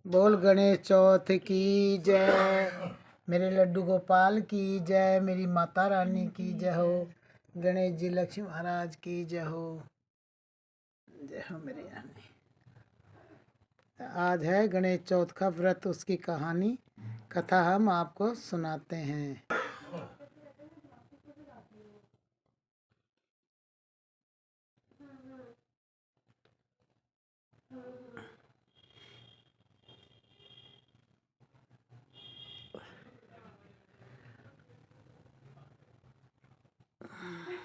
बोल गणेश चौथ की जय। मेरे लड्डू गोपाल की जय। मेरी माता रानी की जय हो। गणेश जी लक्ष्मी महाराज की जय हो। जय हो मेरी रानी। आज है गणेश चौथ का व्रत, उसकी कहानी कथा हम आपको सुनाते हैं।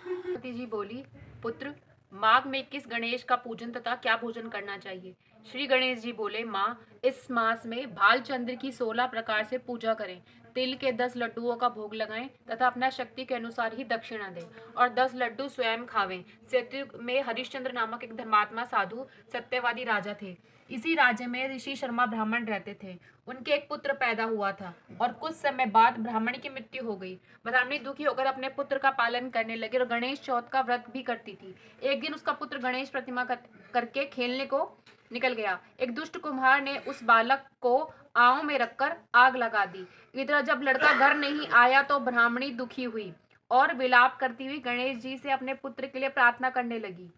पार्वती जी बोली, पुत्र, माघ में किस गणेश का पूजन तथा क्या भोजन करना चाहिए? श्री गणेश जी बोले, माँ, इस मास में भालचंद्र की 16 प्रकार से पूजा करें, तिल के 10 लड्डुओं का भोग लगाएं तथा अपना शक्ति के अनुसार ही दक्षिणा दें और 10 लड्डू स्वयं खावें। सतयुग में हरिश्चंद्र नामक एक धर्मात्मा साधु सत्यवादी राजा थे। इसी राज्य में ऋषि शर्मा ब्राह्मण रहते थे। उनके एक पुत्र पैदा हुआ था और कुछ समय बाद ब्राह्मण की मृत्यु हो गई। ब्राह्मणी दुखी होकर अपने पुत्र का पालन करने लगी और गणेश चौथ का व्रत भी करती थी। एक दिन उसका पुत्र गणेश प्रतिमा करके खेलने को निकल गया। एक दुष्ट कुम्हार ने उस बालक को आव में रखकर आग लगा दी। इधर जब लड़का घर नहीं आया तो ब्राह्मणी दुखी हुई और विलाप करती हुई गणेश जी से अपने पुत्र के लिए प्रार्थना करने लगी।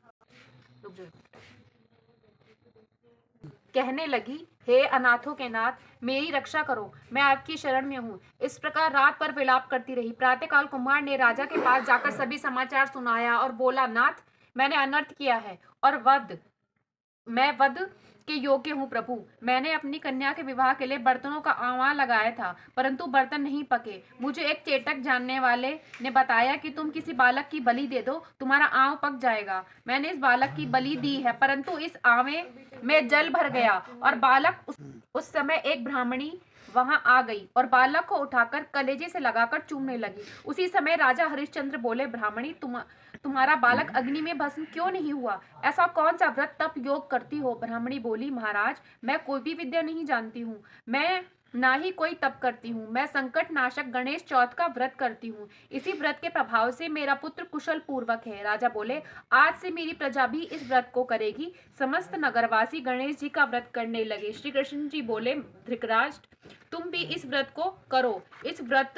कहने लगी, हे अनाथों के नाथ, मेरी रक्षा करो, मैं आपकी शरण में हूँ। इस प्रकार रात पर विलाप करती रही। प्रातःकाल कुम्हार ने राजा के पास जाकर सभी समाचार सुनाया और बोला, नाथ, मैंने अनर्थ किया है और मैं वध के योग्य हूँ प्रभु। मैंने अपनी कन्या के विवाह के लिए बर्तनों का आह्वान लगाया था, परंतु बर्तन नहीं पके। मुझे एक चेटक जानने वाले ने बताया कि तुम किसी बालक की बलि दे दो, तुम्हारा आंव पक जाएगा। मैंने इस बालक की बलि दी है, परंतु इस आवे में जल भर गया और बालक उस समय एक ब्राह्मणी वहां आ गई और बालक को उठाकर कलेजे से लगाकर चूमने लगी। उसी समय राजा हरिश्चंद्र बोले, ब्राह्मणी, तुम्हारा बालक अग्नि में भस्म क्यों नहीं हुआ? ऐसा कौन सा व्रत तप योग करती हो? ब्राह्मणी बोली, महाराज, मैं कोई भी विद्या नहीं जानती हूँ, मैं ना ही कोई तप करती हूँ। मैं संकट नाशक गणेश चौथ का व्रत करती हूँ। इसी व्रत के प्रभाव से मेरा पुत्र कुशल पूर्वक है। राजा बोले, आज से मेरी प्रजा भी इस व्रत को करेगी। समस्त नगरवासी गणेश जी का व्रत करने लगे। श्री कृष्ण जी बोले, धृतराष्ट्र, तुम भी इस व्रत को करो। इस व्रत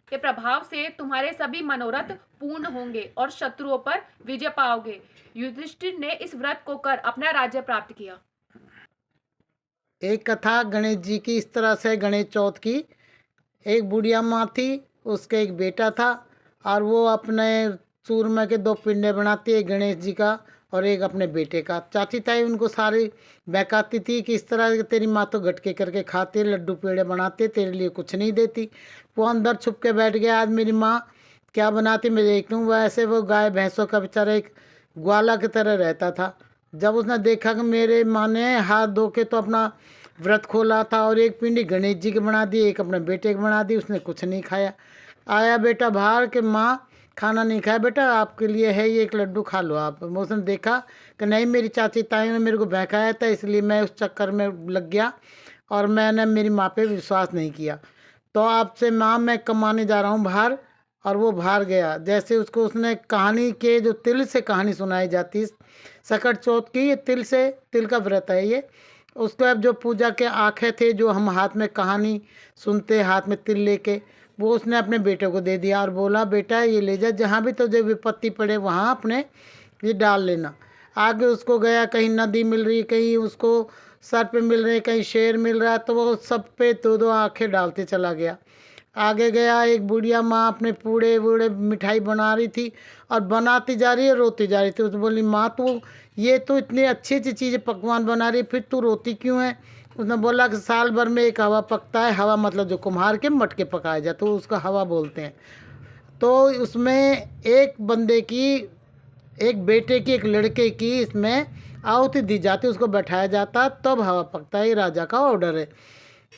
के प्रभाव से तुम्हारे सभी मनोरथ पूर्ण होंगे और शत्रुओं पर विजय पाओगे। युधिष्ठिर ने इस व्रत को कर अपना राज्य प्राप्त किया। एक कथा गणेश जी की इस तरह से, गणेश चौथ की। एक बुढ़िया माँ थी, उसका एक बेटा था और वो अपने चूरमा के 2 पिंडे बनाती है, गणेश जी का और एक अपने बेटे का। चाची ताई उनको सारी बहकाती थी कि इस तरह की तेरी माँ तो गटके करके खाती है, लड्डू पेड़े बनाती है, तेरे लिए कुछ नहीं देती। वो अंदर छुप के बैठ गया, आज मेरी माँ क्या बनाती मैं देख लूँ। वैसे वो गाय भैंसों का बेचारा एक ग्वाला की तरह रहता था। जब उसने देखा कि मेरे माँ ने हाथ धो के तो अपना व्रत खोला था और एक पिंडी गणेश जी की बना दी, एक अपने बेटे की बना दी, उसने कुछ नहीं खाया। आया बेटा बाहर के, माँ खाना नहीं खाया, बेटा आपके लिए है ये, एक लड्डू खा लो आप। उसने देखा कि नहीं, मेरी चाची ताई ने मेरे को बहकाया था, इसलिए मैं उस चक्कर में लग गया और मैंने मेरी माँ पे विश्वास नहीं किया। तो आपसे माँ मैं कमाने जा रहा हूँ बाहर। और वो बाहर गया। जैसे उसको उसने कहानी के जो तिल से कहानी सुनाई जाती, सकट चौथ की, ये तिल का व्रत है ये। उसको अब जो पूजा के आंखें थे, जो हम हाथ में कहानी सुनते हाथ में तिल लेके, वो उसने अपने बेटे को दे दिया और बोला, बेटा ये ले जा, जहाँ भी तुझे विपत्ति पड़े वहाँ अपने ये डाल लेना। आगे उसको गया, कहीं नदी मिल रही, कहीं उसको सर पे मिल रहे, कहीं शेर मिल रहा, तो वो सब पे 2-2 आंखें डालते चला गया। आगे गया, एक बुढ़िया माँ अपने पूड़े वूड़े मिठाई बना रही थी और बनाती जा रही है, रोती जा रही थी। उसने बोली, माँ तू ये तो इतनी अच्छी अच्छी चीज़ें पकवान बना रही है, फिर तू रोती क्यों है? उसने बोला कि साल भर में एक हवा पकता है। हवा मतलब जो कुम्हार के मटके पकाए जाते तो उसका हवा बोलते हैं। तो उसमें एक बंदे की, एक बेटे की, एक लड़के की इसमें आहुति दी जाती, उसको बैठाया जाता, तब हवा पकता है। ये राजा का ऑर्डर है।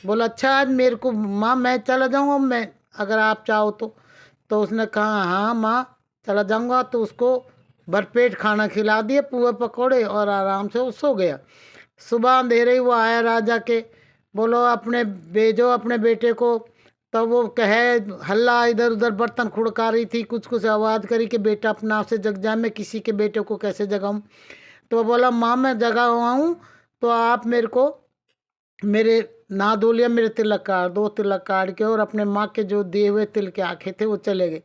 बोला, अच्छा आज मेरे को माँ मैं चला जाऊँगा, मैं अगर आप चाहो तो उसने कहा, हाँ माँ चला जाऊँगा। तो उसको भरपेट खाना खिला दिए, पुए पकौड़े, और आराम से वो सो गया। सुबह अंधेरे ही वो आया राजा के, बोलो अपने भेजो अपने बेटे को। तब वो कहे, हल्ला इधर उधर बर्तन खुड़का रही थी, कुछ कुछ आवाज़ करी कि बेटा अपना आप से जग जाए, मैं किसी के बेटे को कैसे जगाऊँ। तो बोला, माँ मैं जगा हुआ हूँ, तो आप मेरे को मेरे नहा धो लिया, मेरे तिलक काट दो। तिलक काट के और अपने माँ के जो दिए हुए तिल के आंखें थे वो चले गए।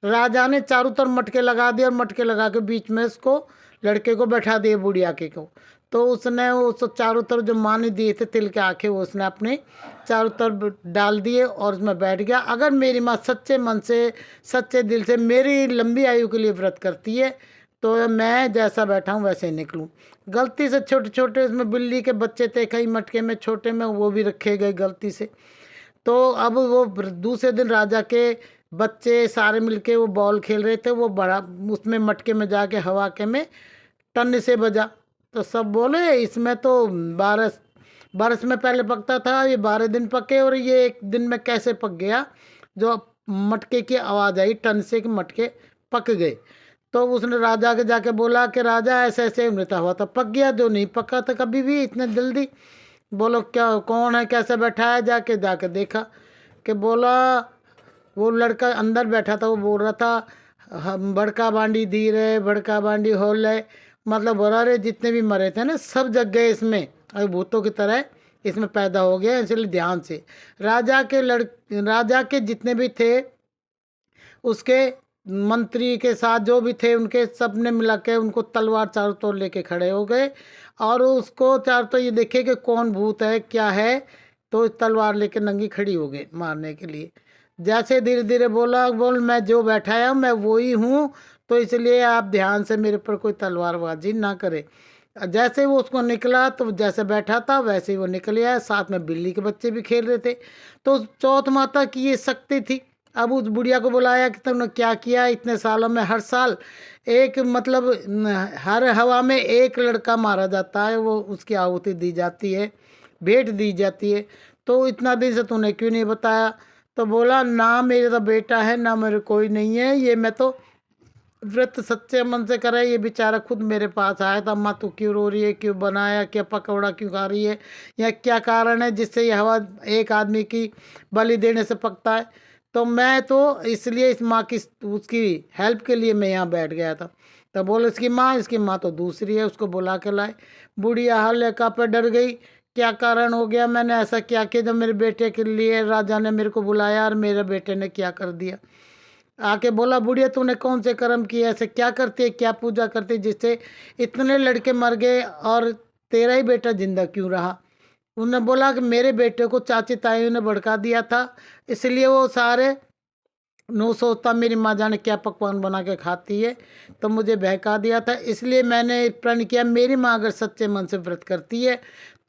राजा ने चारों तरफ मटके लगा दिए और मटके लगा के बीच में उसको लड़के को बैठा दिए, बुढ़िया के को। तो उसने उस चारों तरफ जो माँ ने दिए थे तिल के आंखें वो उसने अपने चारों तरफ डाल दिए और उसमें बैठ गया। अगर मेरी माँ सच्चे मन से सच्चे दिल से मेरी लंबी आयु के लिए व्रत करती है तो मैं जैसा बैठा हूँ वैसे ही निकलूँ। गलती से छोटे छोटे उसमें बिल्ली के बच्चे थे कहीं मटके में छोटे में, वो भी रखे गए गलती से। तो अब वो दूसरे दिन राजा के बच्चे सारे मिलके वो बॉल खेल रहे थे, वो बड़ा उसमें मटके में जाके हवा के में टन से बजा। तो सब बोले इसमें तो 12 बरस में पहले पकता था, ये 12 दिन पके और ये एक दिन में कैसे पक गया। जो मटके की आवाज़ आई टन से कि मटके पक गए। तो उसने राजा के जाके बोला कि राजा ऐसे ऐसे मृता हुआ था, पक गया, जो नहीं पका था कभी भी इतने जल्दी। बोलो क्या कौन है, कैसे बैठा है, जाके जाके देखा कि बोला वो लड़का अंदर बैठा था, वो बोल रहा था हम बड़का बांडी धीर है, बड़का बांडी होल है। मतलब बोला रे जितने भी मरे थे ना सब जग गए इसमें, अभी भूतों की तरह इसमें पैदा हो गया, इसलिए ध्यान से। राजा के जितने भी थे उसके मंत्री के साथ जो भी थे उनके सब ने मिला के उनको तलवार चारों तरफ लेके खड़े हो गए और उसको चारों तरफ ये देखे कि कौन भूत है क्या है। तो तलवार लेके नंगी खड़ी हो गई मारने के लिए। जैसे धीरे धीरे बोला बोल मैं जो बैठा है मैं वो ही हूँ, तो इसलिए आप ध्यान से मेरे पर कोई तलवारबाजी ना करे। जैसे वो उसको निकला तो जैसे बैठा था वैसे ही वो निकल आया, साथ में बिल्ली के बच्चे भी खेल रहे थे। तो चौथ माता की ये शक्ति थी। अब उस बुढ़िया को बुलाया कि तुमने क्या किया इतने सालों में, हर साल एक मतलब हर हवा में एक लड़का मारा जाता है, वो उसकी आहुति दी जाती है, भेंट दी जाती है। तो इतना दिन से तूने क्यों नहीं बताया। तो बोला ना मेरा तो बेटा है ना मेरे कोई नहीं है, ये मैं तो व्रत सच्चे मन से करे। ये बेचारा खुद मेरे पास आया था, अम्मा तू क्यों रो रही है, क्यों बनाया, क्या पकौड़ा क्यों खा रही है, या क्या कारण है जिससे ये हवा एक आदमी की बलि देने से पकता है। तो मैं तो इसलिए इस माँ की उसकी हेल्प के लिए मैं यहाँ बैठ गया था। तो बोले इसकी माँ तो दूसरी है, उसको बुला के लाए। बुढ़िया हल्का पे डर गई, क्या कारण हो गया, मैंने ऐसा क्या किया जब मेरे बेटे के लिए राजा ने मेरे को बुलाया और मेरे बेटे ने क्या कर दिया। आके बोला बुढ़िया तूने कौन से कर्म किए, ऐसे क्या करती है, क्या पूजा करती है जिससे इतने लड़के मर गए और तेरा ही बेटा जिंदा क्यों रहा। उन्होंने बोला कि मेरे बेटे को चाची ताइयों ने भड़का दिया था, इसलिए वो सारे नो सोचता मेरी माँ जाने क्या पकवान बना के खाती है, तो मुझे बहका दिया था। इसलिए मैंने प्रण किया मेरी माँ अगर सच्चे मन से व्रत करती है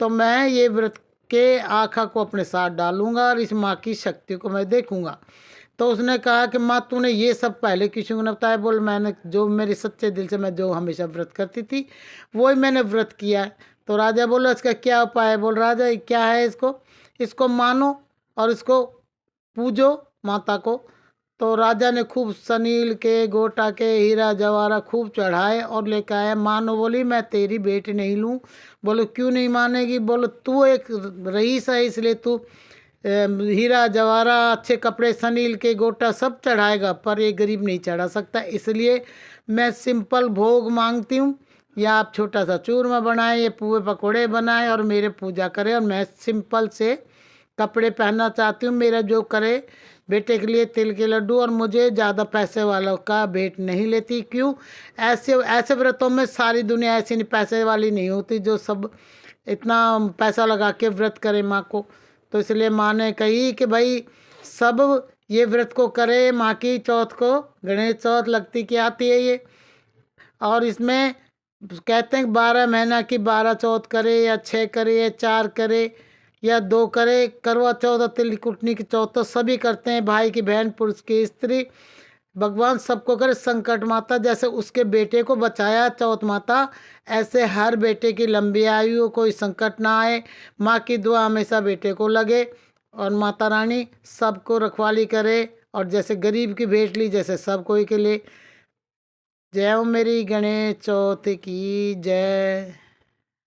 तो मैं ये व्रत के आँखा को अपने साथ डालूंगा और इस माँ की शक्ति को मैं देखूंगा। तो उसने कहा कि माँ तूने ये सब पहले किसी ने बताया। बोल मैंने जो मेरे सच्चे दिल से मैं जो हमेशा व्रत करती थी वही मैंने व्रत किया है। तो राजा बोला इसका क्या उपाय है। बोल राजा ये क्या है, इसको मानो और इसको पूजो माता को। तो राजा ने खूब सनील के गोटा के हीरा जवाहरा खूब चढ़ाए और लेकर आया। मानो बोली मैं तेरी बेटी नहीं लूँ। बोलो क्यों नहीं मानेगी। बोलो तू एक रईस है इसलिए तू हीरा जवाहरा अच्छे कपड़े सनील के गोटा सब चढ़ाएगा, पर ये गरीब नहीं चढ़ा सकता, इसलिए मैं सिंपल भोग मांगती हूँ। या आप छोटा सा चूरमा बनाए, ये पुए पकोड़े बनाए और मेरे पूजा करें। और मैं सिंपल से कपड़े पहनना चाहती हूँ। मेरा जो करे बेटे के लिए तिल के लड्डू, और मुझे ज़्यादा पैसे वालों का भेंट नहीं लेती। क्यों, ऐसे ऐसे व्रतों में सारी दुनिया ऐसी नहीं पैसे वाली नहीं होती जो सब इतना पैसा लगा के व्रत करे माँ को। तो इसलिए माँ ने कही कि भाई सब ये व्रत को करे। माँ की चौथ को गणेश चौथ लगती की आती है ये, और इसमें कहते हैं 12 महीना की 12 चौथ करे या 6 करे या 4 करे या 2 करे। करवा चौथ और तिल कुटनी की चौथ तो सभी करते हैं, भाई की बहन पुरुष की स्त्री, भगवान सबको करे। संकट माता जैसे उसके बेटे को बचाया चौथ माता, ऐसे हर बेटे की लंबी आयु, कोई संकट ना आए। माँ की दुआ हमेशा बेटे को लगे और माता रानी सबको रखवाली करे। और जैसे गरीब की भेंट ली जैसे सब कोई के लिए। जय हो मेरी गणेश चौथ की जय।